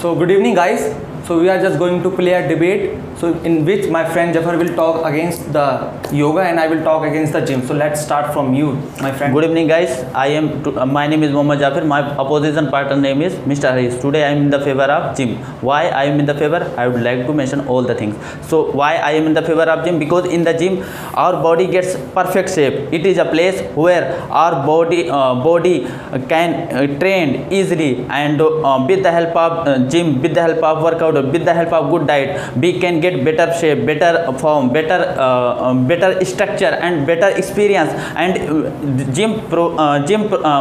So good evening guys. So we are just going to play a debate. So in which my friend Jafar will talk against the yoga and I will talk against the gym. So let's start from you, my friend. Good evening, guys. My name is Mohammad Jafir. My opposition partner name is Mr. Haris. Today I am in the favor of gym. Why I am in the favor? I would like to mention all the things. So why I am in the favor of gym? Because in the gym our body gets perfect shape. It is a place where our body can train easily, and with the help of gym, with the help of workout, with the help of good diet, we can get better shape, better form, better structure and better experience. And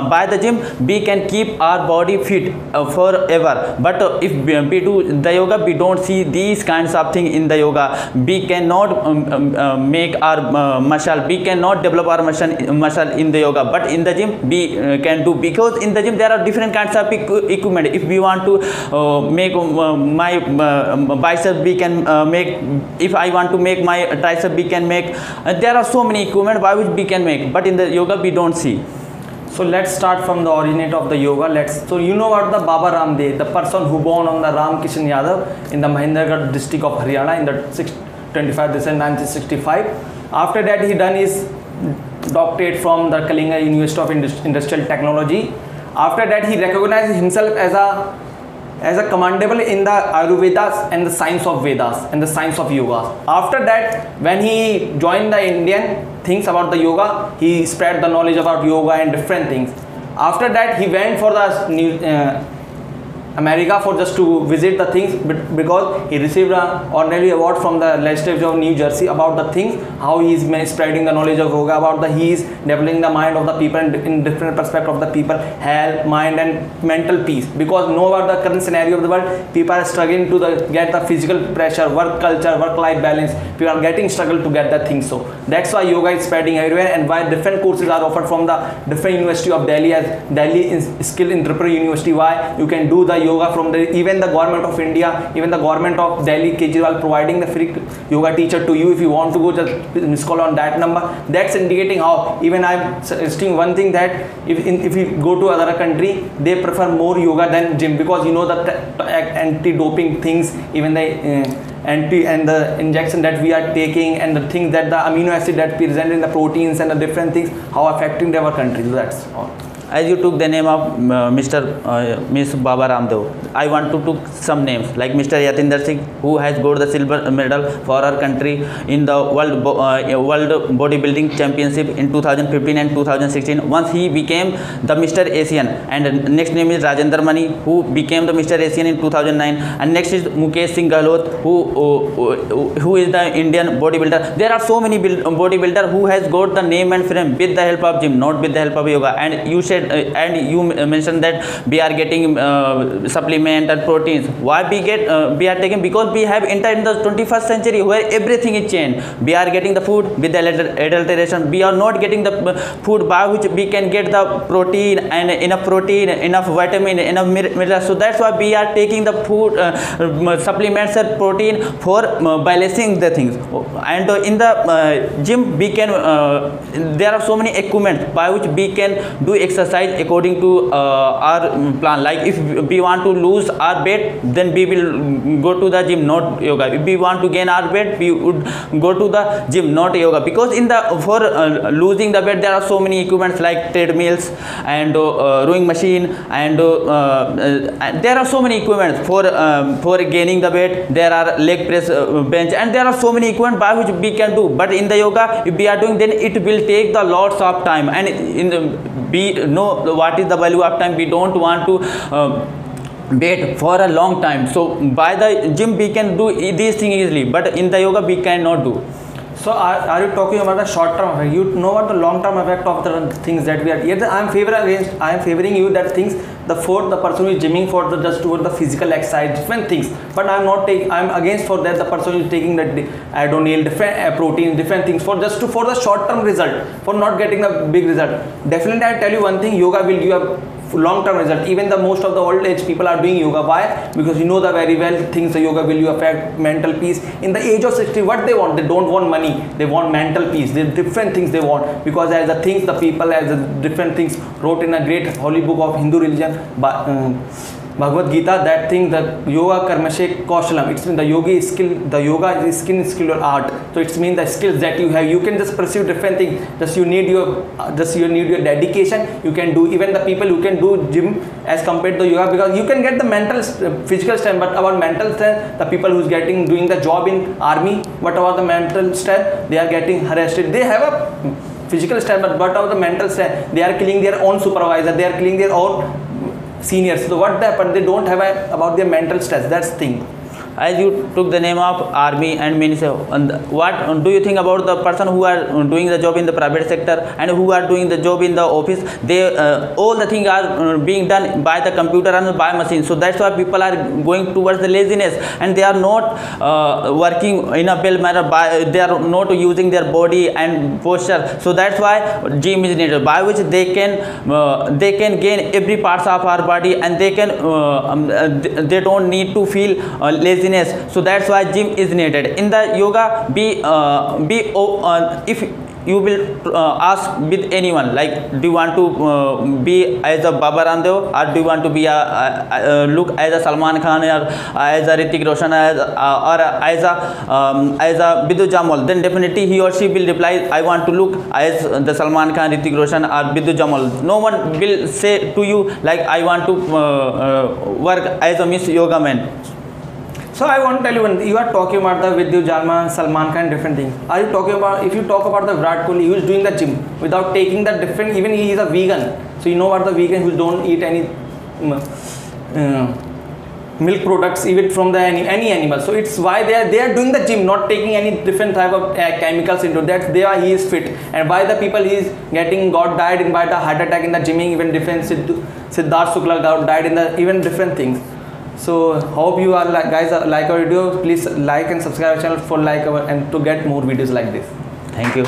by the gym we can keep our body fit forever. But if we do the yoga, we don't see these kinds of things in the yoga. We cannot make our muscle, we cannot develop our muscle in the yoga, but in the gym we can do, because in the gym there are different kinds of equipment. If we want to make my bicep, we can make. If I want to make my tricep, we can make. There are so many equipment by which we can make, but in the yoga we don't see. So let's start from the originator of the yoga. So you know about the Baba Ramdev, the person who born on the Ramkishan Yadav in the Mahendragarh district of Haryana in the 25 December 1965. After that he done his doctorate from the Kalinga University of Industrial Technology. After that he recognized himself as a commendable in the Ayurvedas and the science of Vedas and the science of yoga. After that, when he joined the Indian things about the yoga, he spread the knowledge about yoga and different things. After that, he went for the America for just to visit the things, because he received an honorary award from the legislature of New Jersey about the things, how he is spreading the knowledge of yoga, about the he is developing the mind of the people in different perspective of the people, health, mind and mental peace. Because know about the current scenario of the world, people are struggling to get the physical pressure, work culture, work-life balance. People are getting struggle to get the things. So that's why yoga is spreading everywhere, and why different courses are offered from the different University of Delhi, as Delhi is Skill Entrepreneur University. Why you can do the yoga from even the government of India, even the government of Delhi, Kejriwal providing the free yoga teacher to you. If you want to go, just miss call on that number. That's indicating how, even I'm suggesting one thing, that if you go to other country, they prefer more yoga than gym, because you know the anti-doping things, even the and the injection that we are taking, and the things that the amino acid that present in the proteins and the different things, how affecting our country. So that's all. As you took the name of Miss Baba Ramdev, I want to took some names like Mr. Yatinder Singh, who has got the silver medal for our country in the World Bodybuilding Championship in 2015 and 2016. Once he became the Mr. Asian. And next name is Rajendra Mani, who became the Mr. Asian in 2009. And next is Mukesh Singh Gahlot, who is the Indian bodybuilder. There are so many bodybuilder who has got the name and frame with the help of gym, not with the help of yoga. And you said you mentioned that we are getting supplement and proteins. Why we are taking? Because we have entered in the 21st century where everything is changed. We are getting the food with the adulteration. We are not getting the food by which we can get the protein, enough vitamin, enough minerals. So that's why we are taking the food supplements and protein for balancing the things. And in the gym we can there are so many equipment by which we can do exercise according to our plan. Like if we want to lose our weight, then we will go to the gym, not yoga. If we want to gain our weight, we would go to the gym, not yoga. Because in the for losing the weight, there are so many equipments like treadmills and rowing machine, and there are so many equipment for gaining the weight. There are leg press bench, and there are so many equipment by which we can do. But in the yoga, if we are doing, then it will take the lots of time, and we know what is the value of time. We don't want to wait for a long time. So by the gym we can do these things easily, but in the yoga we cannot do. So are you talking about the short term effect? You know about the long term effect of the things that we are. Yet I am favoring you that things the person who is gymming for the just toward the physical exercise, different things. But I am not taking. I am against for that the person who is taking that adonil, different protein, different things for the short term result, for not getting the big result. Definitely, I tell you one thing: yoga will give a long-term result. Even the most of the old age people are doing yoga. Why? Because you know the very well things the yoga will affect mental peace. In the age of 60, what they want? They don't want money. They want mental peace. There are different things they want, because as the things the people as the different things wrote in a great holy book of Hindu religion, Bhagavad Gita, that thing, the yoga karmashe kaushalam, it's mean the yogi skill, the yoga is skill or art. So it's mean the skills that you have. You can just pursue different things. Just you need your dedication. You can do, even the people who can do gym as compared to yoga, because you can get the mental physical strength, but about mental strength, the people who's doing the job in army, what about the mental strength? They are getting harassed. They have a physical strength, but what about the mental strength? They are killing their own supervisor, they are killing their own seniors. So what happened? They don't have about their mental stress. That's the thing. As you took the name of army and means, what do you think about the person who are doing the job in the private sector and who are doing the job in the office? They all the things are being done by the computer and by machine. So that's why people are going towards the laziness, and they are not working in a well manner. They are not using their body and posture. So that's why gym is needed, by which they can gain every parts of our body, and they can they don't need to feel laziness. So that's why gym is needed in the yoga. If you will ask with anyone, like, do you want to be as a Baba Ramdev, or do you want to be look as a Salman Khan, or as a Hrithik Roshan, or as a Biddu Jamal, then definitely he or she will reply, I want to look as the Salman Khan, Hrithik Roshan, or Biddu Jamal. No one will say to you like, I want to work as a Miss Yoga Man. So I want to tell you, when you are talking about the Vidyu Jalman, Salman Khan, different thing. Are you talking about, if you talk about the Virat Kohli, who is doing the gym without taking the different, even he is a vegan. So you know about the vegan who don't eat any milk products, even from the any animal. So it's why they are doing the gym, not taking any different type of chemicals into that. He is fit, and why the people he is got died in by the heart attack in the gymming, even different Siddharth Shukla died in the even different things. So hope you are guys like our video. Please like and subscribe our channel for and to get more videos like this. Thank you.